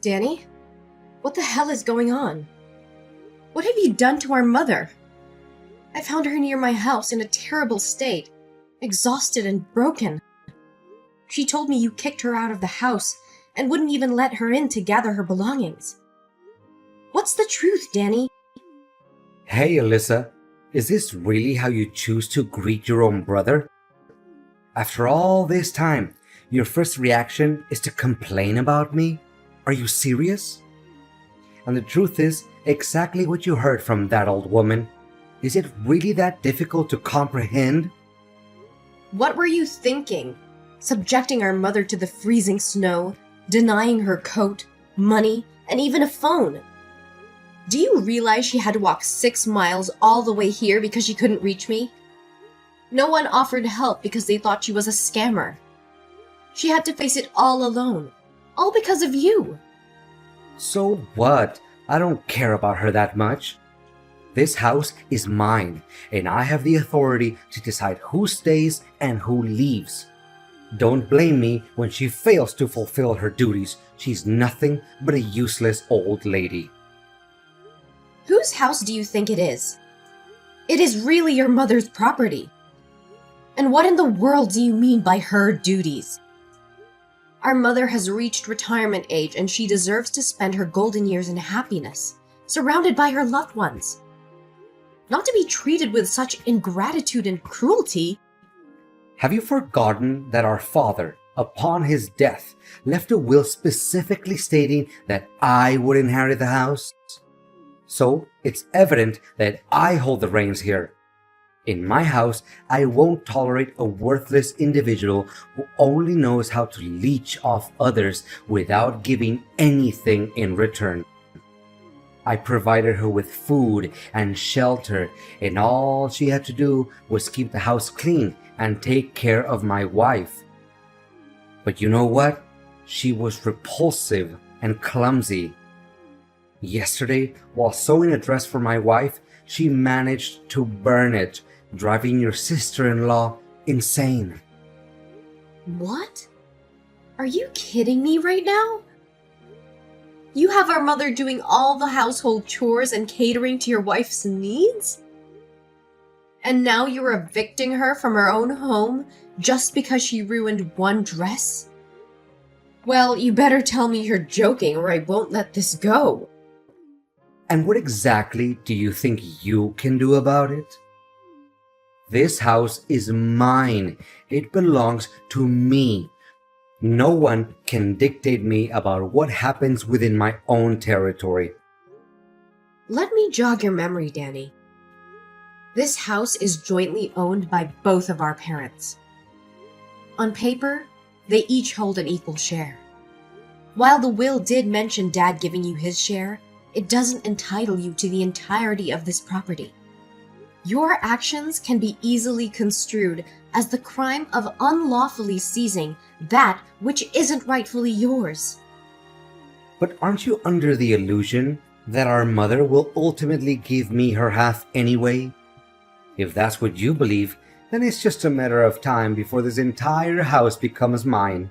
Danny, what the hell is going on? What have you done to our mother? I found her near my house in a terrible state, exhausted and broken. She told me you kicked her out of the house and wouldn't even let her in to gather her belongings. What's the truth, Danny? Hey, Alyssa, is this really how you choose to greet your own brother? After all this time, your first reaction is to complain about me? Are you serious? And the truth is exactly what you heard from that old woman. Is it really that difficult to comprehend? What were you thinking? Subjecting our mother to the freezing snow, denying her coat, money, and even a phone. Do you realize she had to walk 6 miles all the way here because she couldn't reach me? No one offered help because they thought she was a scammer. She had to face it all alone, all because of you. So what? I don't care about her that much. This house is mine, and I have the authority to decide who stays and who leaves. Don't blame me when she fails to fulfill her duties. She's nothing but a useless old lady. Whose house do you think it is? It is really your mother's property. And what in the world do you mean by her duties? Our mother has reached retirement age and she deserves to spend her golden years in happiness, surrounded by her loved ones. Not to be treated with such ingratitude and cruelty. Have you forgotten that our father, upon his death, left a will specifically stating that I would inherit the house? So it's evident that I hold the reins here. In my house, I won't tolerate a worthless individual who only knows how to leech off others without giving anything in return. I provided her with food and shelter, and all she had to do was keep the house clean and take care of my wife. But you know what? She was repulsive and clumsy. Yesterday, while sewing a dress for my wife, she managed to burn it, driving your sister-in-law insane. What? Are you kidding me right now? You have our mother doing all the household chores and catering to your wife's needs? And now you're evicting her from her own home just because she ruined one dress? Well, you better tell me you're joking or I won't let this go. And what exactly do you think you can do about it? This house is mine. It belongs to me. No one can dictate me about what happens within my own territory. Let me jog your memory, Danny. This house is jointly owned by both of our parents. On paper, they each hold an equal share. While the will did mention Dad giving you his share, it doesn't entitle you to the entirety of this property. Your actions can be easily construed as the crime of unlawfully seizing that which isn't rightfully yours. But aren't you under the illusion that our mother will ultimately give me her half anyway? If that's what you believe, then it's just a matter of time before this entire house becomes mine.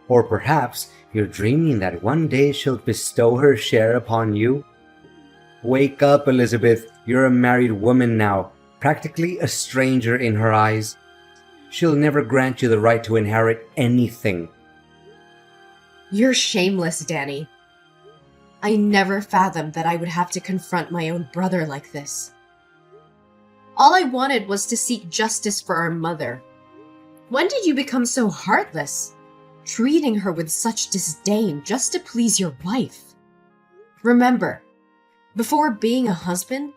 Or perhaps you're dreaming that one day she'll bestow her share upon you? Wake up, Elizabeth. You're a married woman now, practically a stranger in her eyes. She'll never grant you the right to inherit anything. You're shameless, Danny. I never fathomed that I would have to confront my own brother like this. All I wanted was to seek justice for our mother. When did you become so heartless, treating her with such disdain just to please your wife? Remember, before being a husband,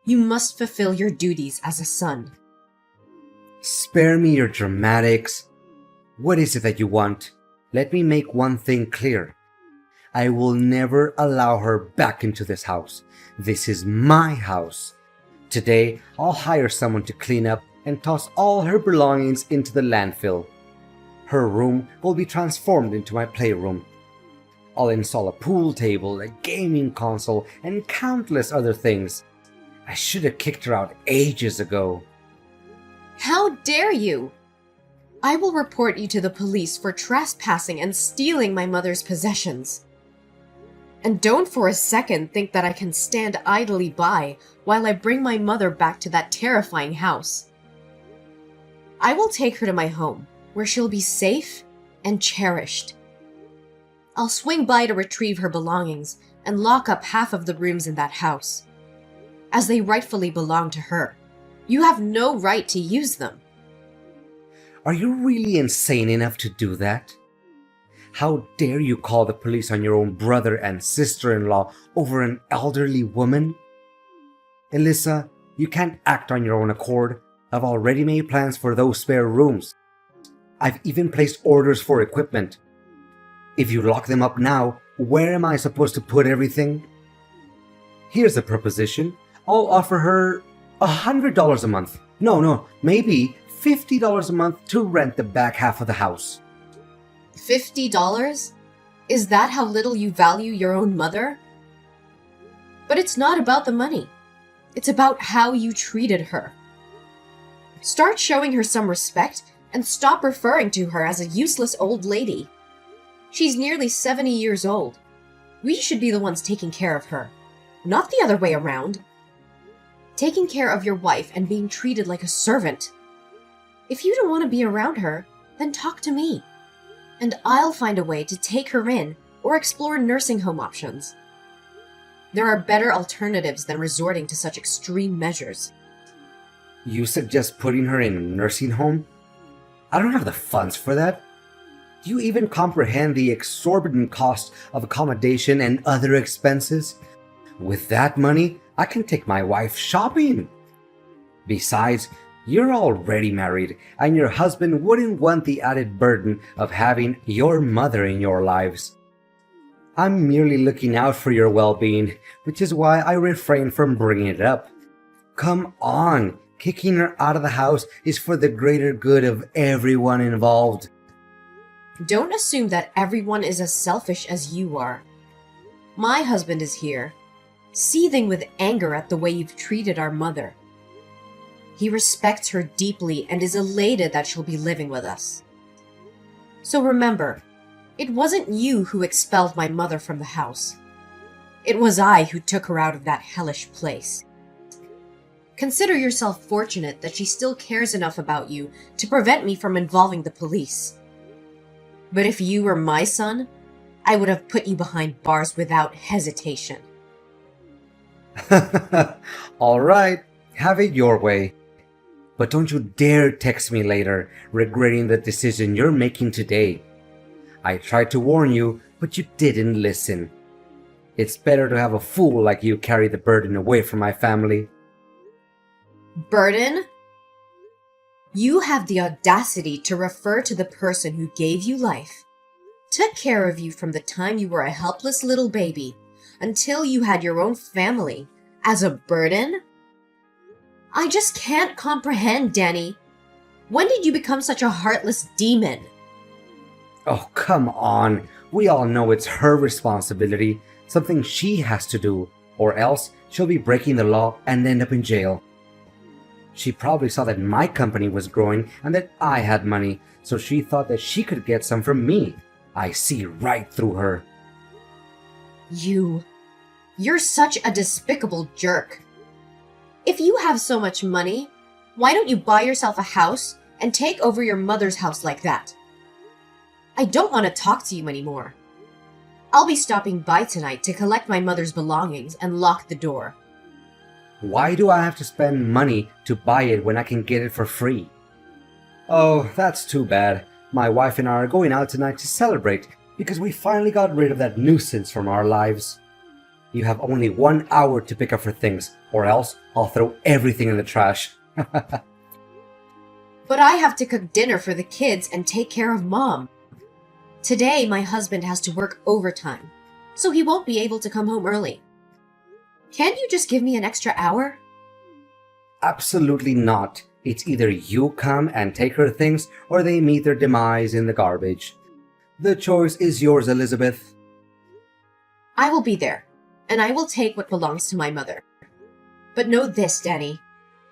you must fulfill your duties as a son. Spare me your dramatics. What is it that you want? Let me make one thing clear. I will never allow her back into this house. This is my house. Today, I'll hire someone to clean up and toss all her belongings into the landfill. Her room will be transformed into my playroom. I'll install a pool table, a gaming console, and countless other things. I should have kicked her out ages ago. How dare you! I will report you to the police for trespassing and stealing my mother's possessions. And don't for a second think that I can stand idly by while I bring my mother back to that terrifying house. I will take her to my home, where she'll be safe and cherished. I'll swing by to retrieve her belongings and lock up half of the rooms in that house, as they rightfully belong to her. You have no right to use them. Are you really insane enough to do that? How dare you call the police on your own brother and sister-in-law over an elderly woman? Alyssa, you can't act on your own accord. I've already made plans for those spare rooms. I've even placed orders for equipment. If you lock them up now, where am I supposed to put everything? Here's a proposition. I'll offer her $100 a month. No, maybe $50 a month to rent the back half of the house. $50? Is that how little you value your own mother? But it's not about the money. It's about how you treated her. Start showing her some respect and stop referring to her as a useless old lady. She's nearly 70 years old. We should be the ones taking care of her, not the other way around. Taking care of your wife and being treated like a servant. If you don't want to be around her, then talk to me, and I'll find a way to take her in or explore nursing home options. There are better alternatives than resorting to such extreme measures. You suggest putting her in a nursing home? I don't have the funds for that. Do you even comprehend the exorbitant cost of accommodation and other expenses? With that money, I can take my wife shopping. Besides, you're already married, and your husband wouldn't want the added burden of having your mother in your lives. I'm merely looking out for your well-being, which is why I refrain from bringing it up. Come on, kicking her out of the house is for the greater good of everyone involved. Don't assume that everyone is as selfish as you are. My husband is here, seething with anger at the way you've treated our mother. He respects her deeply and is elated that she'll be living with us. So remember, it wasn't you who expelled my mother from the house. It was I who took her out of that hellish place. Consider yourself fortunate that she still cares enough about you to prevent me from involving the police. But if you were my son, I would have put you behind bars without hesitation. All right, have it your way. But don't you dare text me later, regretting the decision you're making today. I tried to warn you, but you didn't listen. It's better to have a fool like you carry the burden away from my family. Burden? You have the audacity to refer to the person who gave you life, took care of you from the time you were a helpless little baby until you had your own family, as a burden? I just can't comprehend, Danny. When did you become such a heartless demon? Oh, come on. We all know it's her responsibility, something she has to do, or else she'll be breaking the law and end up in jail. She probably saw that my company was growing and that I had money, so she thought that she could get some from me. I see right through her. You're such a despicable jerk. If you have so much money, why don't you buy yourself a house and take over your mother's house like that? I don't want to talk to you anymore. I'll be stopping by tonight to collect my mother's belongings and lock the door. Why do I have to spend money to buy it when I can get it for free? Oh, that's too bad. My wife and I are going out tonight to celebrate because we finally got rid of that nuisance from our lives. You have only 1 hour to pick up her things, or else I'll throw everything in the trash. But I have to cook dinner for the kids and take care of Mom. Today, my husband has to work overtime, so he won't be able to come home early. Can't you just give me an extra hour? Absolutely not. It's either you come and take her things, or they meet their demise in the garbage. The choice is yours, Elizabeth. I will be there, and I will take what belongs to my mother. But know this, Danny.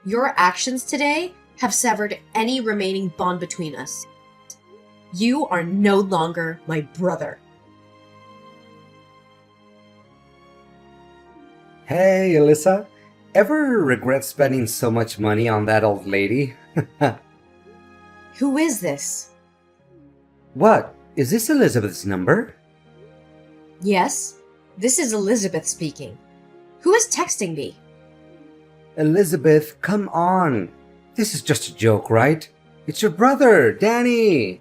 Your actions today have severed any remaining bond between us. You are no longer my brother. Hey, Alyssa. Ever regret spending so much money on that old lady? Who is this? What? Is this Elizabeth's number? Yes, this is Elizabeth speaking. Who is texting me? Elizabeth, come on. This is just a joke, right? It's your brother, Danny.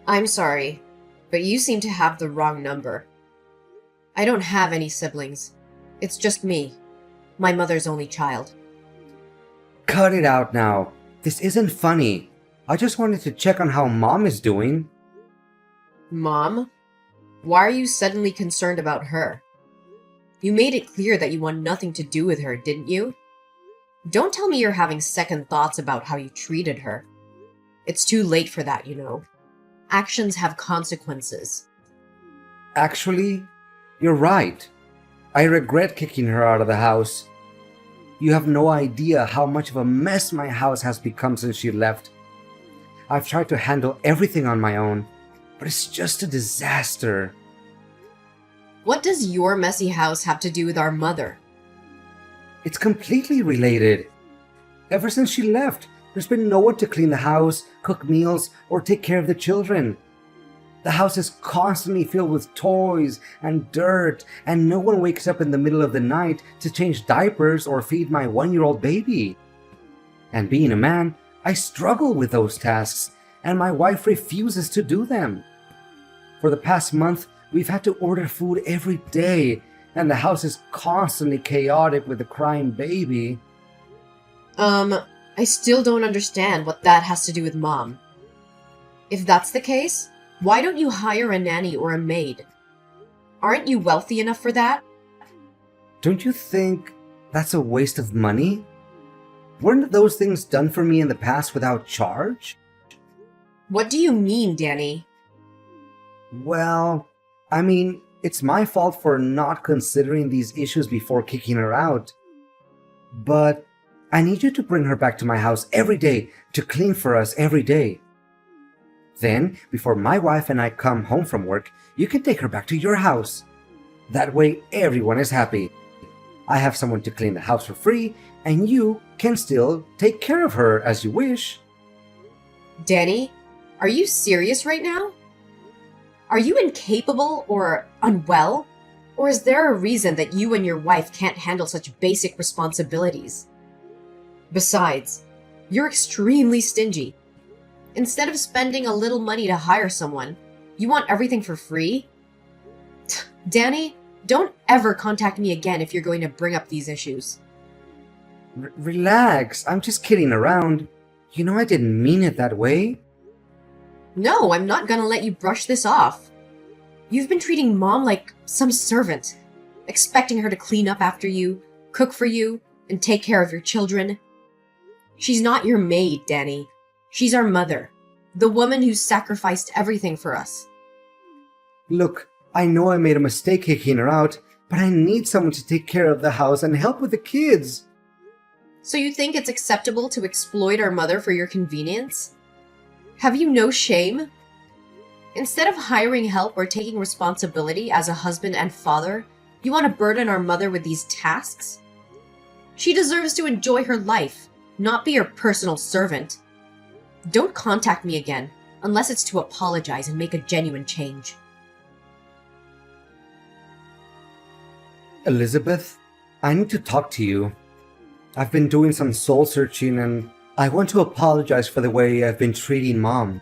I'm sorry, but you seem to have the wrong number. I don't have any siblings. It's just me, my mother's only child. Cut it out now. This isn't funny. I just wanted to check on how Mom is doing. Mom? Why are you suddenly concerned about her? You made it clear that you want nothing to do with her, didn't you? Don't tell me you're having second thoughts about how you treated her. It's too late for that, you know. Actions have consequences. Actually, you're right. I regret kicking her out of the house. You have no idea how much of a mess my house has become since she left. I've tried to handle everything on my own, but it's just a disaster. What does your messy house have to do with our mother? It's completely related. Ever since she left, there's been no one to clean the house, cook meals, or take care of the children. The house is constantly filled with toys and dirt, and no one wakes up in the middle of the night to change diapers or feed my 1-year-old baby. And being a man, I struggle with those tasks, and my wife refuses to do them. For the past month, we've had to order food every day, and the house is constantly chaotic with a crying baby. I still don't understand what that has to do with Mom. If that's the case, why don't you hire a nanny or a maid? Aren't you wealthy enough for that? Don't you think that's a waste of money? Weren't those things done for me in the past without charge? What do you mean, Danny? Well, I mean, it's my fault for not considering these issues before kicking her out. But I need you to bring her back to my house every day to clean for us every day. Then, before my wife and I come home from work, you can take her back to your house. That way, everyone is happy. I have someone to clean the house for free, and you can still take care of her as you wish. Danny, are you serious right now? Are you incapable or unwell? Or is there a reason that you and your wife can't handle such basic responsibilities? Besides, you're extremely stingy. Instead of spending a little money to hire someone, you want everything for free? Danny, don't ever contact me again if you're going to bring up these issues. Relax, I'm just kidding around. You know I didn't mean it that way. No, I'm not gonna let you brush this off. You've been treating Mom like some servant, expecting her to clean up after you, cook for you, and take care of your children. She's not your maid, Danny. She's our mother, the woman who sacrificed everything for us. Look, I know I made a mistake kicking her out, but I need someone to take care of the house and help with the kids. So you think it's acceptable to exploit our mother for your convenience? Have you no shame? Instead of hiring help or taking responsibility as a husband and father, you want to burden our mother with these tasks? She deserves to enjoy her life, not be your personal servant. Don't contact me again, unless it's to apologize and make a genuine change. Elizabeth, I need to talk to you. I've been doing some soul searching and I want to apologize for the way I've been treating Mom.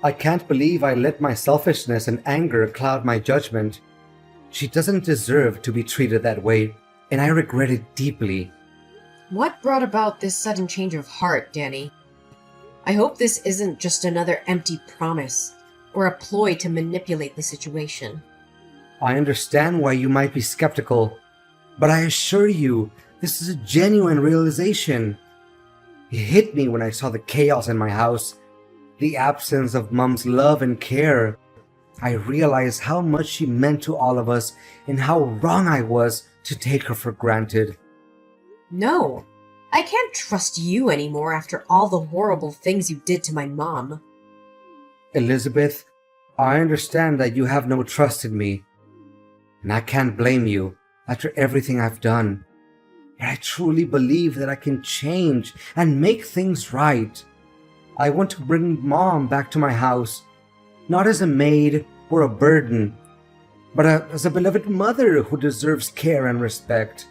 I can't believe I let my selfishness and anger cloud my judgment. She doesn't deserve to be treated that way, and I regret it deeply. What brought about this sudden change of heart, Danny? I hope this isn't just another empty promise, or a ploy to manipulate the situation. I understand why you might be skeptical, but I assure you, this is a genuine realization. It hit me when I saw the chaos in my house, the absence of Mom's love and care. I realized how much she meant to all of us and how wrong I was to take her for granted. No, I can't trust you anymore after all the horrible things you did to my mom. Elizabeth, I understand that you have no trust in me, and I can't blame you. after everything I've done. But I truly believe that I can change and make things right. I want to bring Mom back to my house, not as a maid or a burden, but as a beloved mother who deserves care and respect.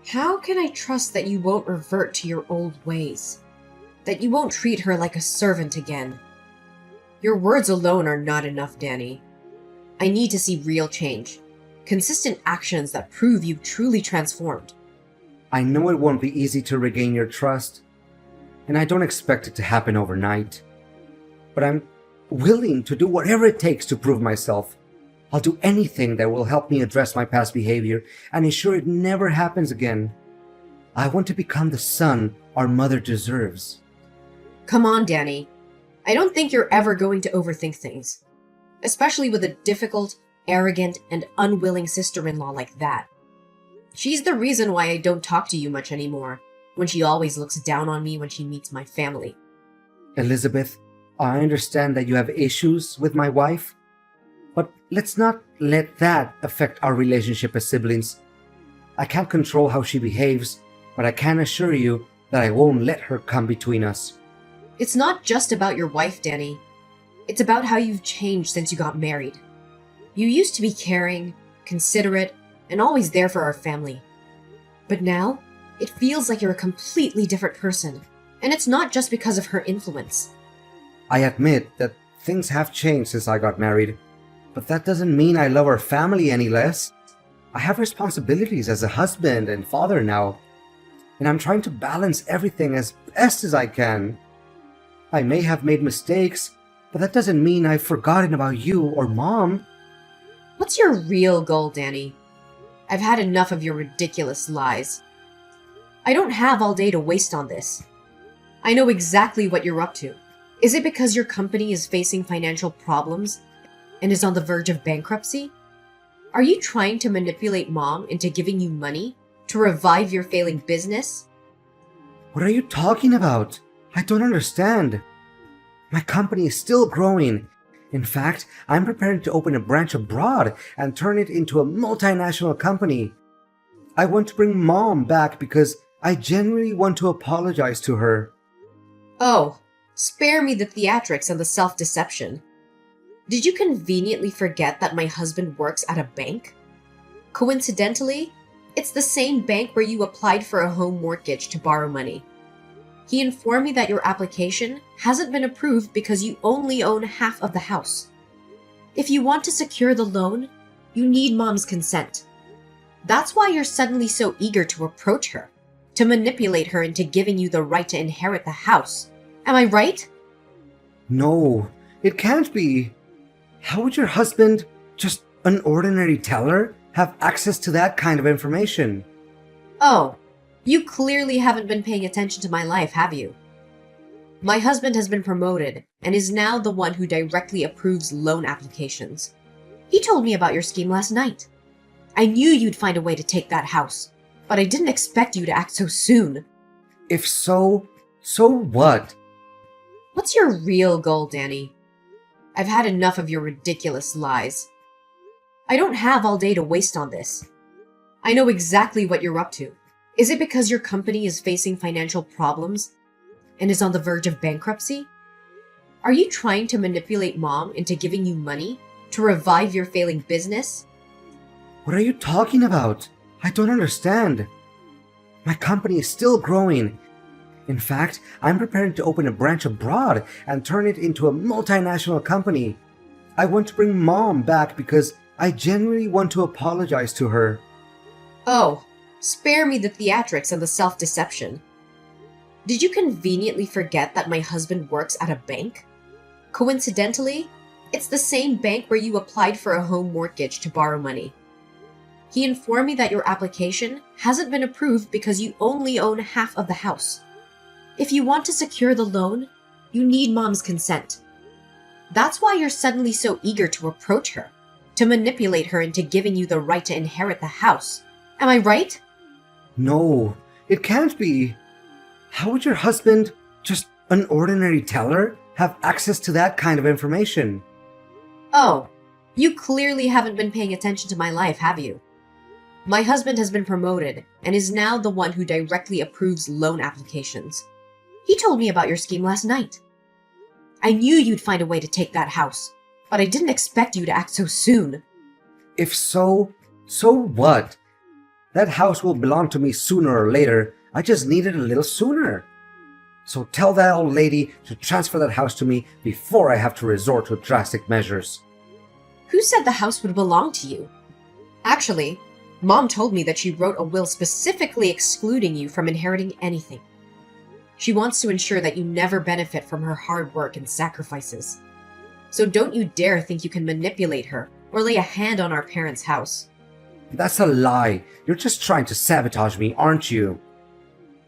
How can I trust that you won't revert to your old ways? That you won't treat her like a servant again? Your words alone are not enough, Danny. I need to see real change. Consistent actions that prove you truly transformed. I know it won't be easy to regain your trust, and I don't expect it to happen overnight. But I'm willing to do whatever it takes to prove myself. I'll do anything that will help me address my past behavior and ensure it never happens again. I want to become the son our mother deserves. Come on, Danny. I don't think you're ever going to overthink things. Especially with a difficult, arrogant, and unwilling sister-in-law like that. She's the reason why I don't talk to you much anymore, when she always looks down on me when she meets my family. Elizabeth, I understand that you have issues with my wife, but let's not let that affect our relationship as siblings. I can't control how she behaves, but I can assure you that I won't let her come between us. It's not just about your wife, Danny. It's about how you've changed since you got married. You used to be caring, considerate, and always there for our family. But now, it feels like you're a completely different person, and it's not just because of her influence. I admit that things have changed since I got married, but that doesn't mean I love our family any less. I have responsibilities as a husband and father now, and I'm trying to balance everything as best as I can. I may have made mistakes, but that doesn't mean I've forgotten about you or Mom. What's your real goal, Danny? I've had enough of your ridiculous lies. I don't have all day to waste on this. I know exactly what you're up to. Is it because your company is facing financial problems and is on the verge of bankruptcy? Are you trying to manipulate Mom into giving you money to revive your failing business? What are you talking about? I don't understand. My company is still growing. In fact, I'm preparing to open a branch abroad and turn it into a multinational company. I want to bring Mom back because I genuinely want to apologize to her. Oh, spare me the theatrics and the self-deception. Did you conveniently forget that my husband works at a bank? Coincidentally, it's the same bank where you applied for a home mortgage to borrow money. He informed me that your application hasn't been approved because you only own half of the house. If you want to secure the loan, you need Mom's consent. That's why you're suddenly so eager to approach her, to manipulate her into giving you the right to inherit the house. Am I right? No, it can't be. How would your husband, just an ordinary teller, have access to that kind of information? Oh, you clearly haven't been paying attention to my life, have you? My husband has been promoted and is now the one who directly approves loan applications. He told me about your scheme last night. I knew you'd find a way to take that house, but I didn't expect you to act so soon. If so, so what? What's your real goal, Danny? I've had enough of your ridiculous lies. I don't have all day to waste on this. I know exactly what you're up to. Is it because your company is facing financial problems and is on the verge of bankruptcy? Are you trying to manipulate Mom into giving you money to revive your failing business? What are you talking about? I don't understand. My company is still growing. In fact, I'm preparing to open a branch abroad and turn it into a multinational company. I want to bring Mom back because I genuinely want to apologize to her. Oh, spare me the theatrics and the self-deception. Did you conveniently forget that my husband works at a bank? Coincidentally, it's the same bank where you applied for a home mortgage to borrow money. He informed me that your application hasn't been approved because you only own half of the house. If you want to secure the loan, you need Mom's consent. That's why you're suddenly so eager to approach her, to manipulate her into giving you the right to inherit the house. Am I right? No, it can't be. How would your husband, just an ordinary teller, have access to that kind of information? Oh, you clearly haven't been paying attention to my life, have you? My husband has been promoted and is now the one who directly approves loan applications. He told me about your scheme last night. I knew you'd find a way to take that house, but I didn't expect you to act so soon. If so, so what? That house will belong to me sooner or later. I just need it a little sooner. So tell that old lady to transfer that house to me before I have to resort to drastic measures. Who said the house would belong to you? Actually, Mom told me that she wrote a will specifically excluding you from inheriting anything. She wants to ensure that you never benefit from her hard work and sacrifices. So don't you dare think you can manipulate her or lay a hand on our parents' house. That's a lie. You're just trying to sabotage me, aren't you?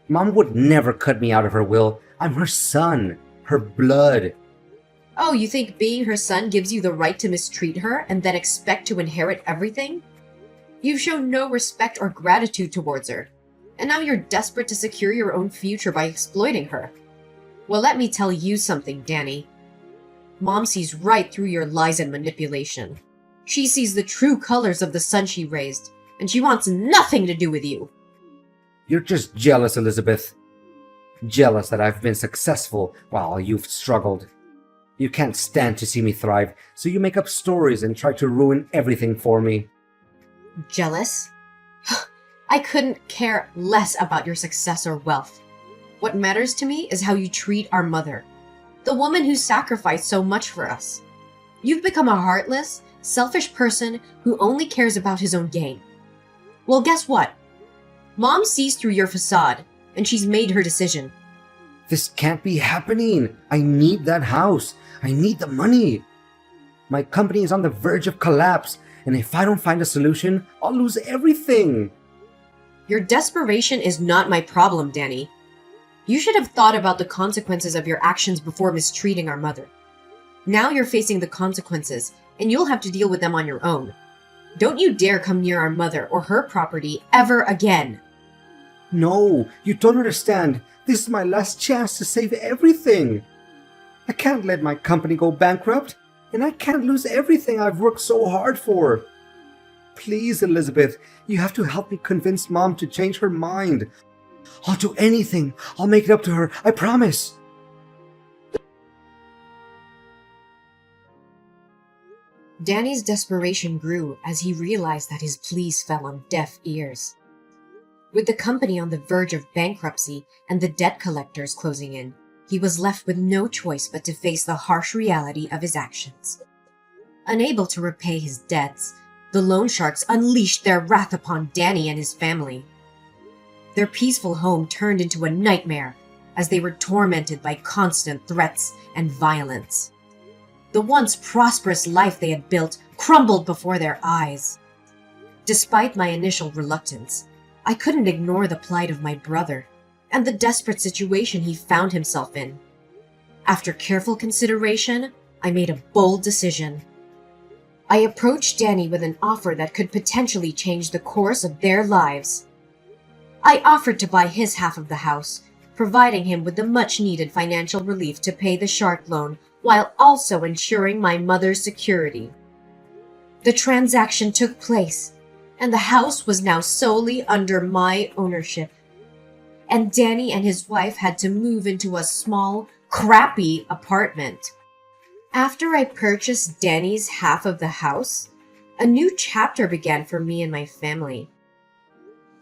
Mom would never cut me out of her will. I'm her son, her blood. Oh, you think being her son gives you the right to mistreat her and then expect to inherit everything? You've shown no respect or gratitude towards her, and now you're desperate to secure your own future by exploiting her. Well, let me tell you something, Danny. Mom sees right through your lies and manipulation. She sees the true colors of the son she raised, and she wants nothing to do with you. You're just jealous, Elizabeth. Jealous that I've been successful while you've struggled. You can't stand to see me thrive, so you make up stories and try to ruin everything for me. Jealous? I couldn't care less about your success or wealth. What matters to me is how you treat our mother, the woman who sacrificed so much for us. You've become a heartless, selfish person who only cares about his own gain. Well, guess what? Mom sees through your facade, and she's made her decision. This can't be happening. I need that house. I need the money. My company is on the verge of collapse, and if I don't find a solution, I'll lose everything. Your desperation is not my problem, Danny. You should have thought about the consequences of your actions before mistreating our mother. Now you're facing the consequences, and you'll have to deal with them on your own. Don't you dare come near our mother or her property ever again. No, you don't understand. This is my last chance to save everything. I can't let my company go bankrupt, and I can't lose everything I've worked so hard for. Please, Elizabeth, you have to help me convince Mom to change her mind. I'll do anything. I'll make it up to her. I promise. Danny's desperation grew as he realized that his pleas fell on deaf ears. With the company on the verge of bankruptcy and the debt collectors closing in, he was left with no choice but to face the harsh reality of his actions. Unable to repay his debts, the loan sharks unleashed their wrath upon Danny and his family. Their peaceful home turned into a nightmare as they were tormented by constant threats and violence. The once prosperous life they had built crumbled before their eyes. Despite my initial reluctance, I couldn't ignore the plight of my brother and the desperate situation he found himself in. After careful consideration, I made a bold decision. I approached Danny with an offer that could potentially change the course of their lives. I offered to buy his half of the house, providing him with the much-needed financial relief to pay the shark loan while also ensuring my mother's security. The transaction took place, and the house was now solely under my ownership. And Danny and his wife had to move into a small, crappy apartment. After I purchased Danny's half of the house, a new chapter began for me and my family.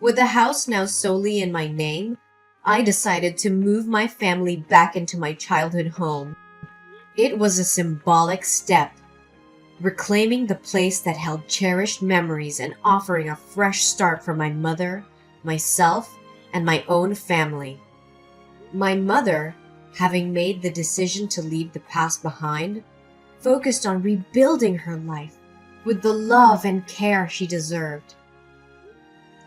With the house now solely in my name, I decided to move my family back into my childhood home. It was a symbolic step, reclaiming the place that held cherished memories and offering a fresh start for my mother, myself, and my own family. My mother, having made the decision to leave the past behind, focused on rebuilding her life with the love and care she deserved.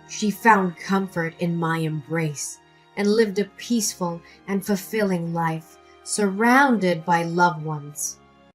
She found comfort in my embrace and lived a peaceful and fulfilling life, surrounded by loved ones.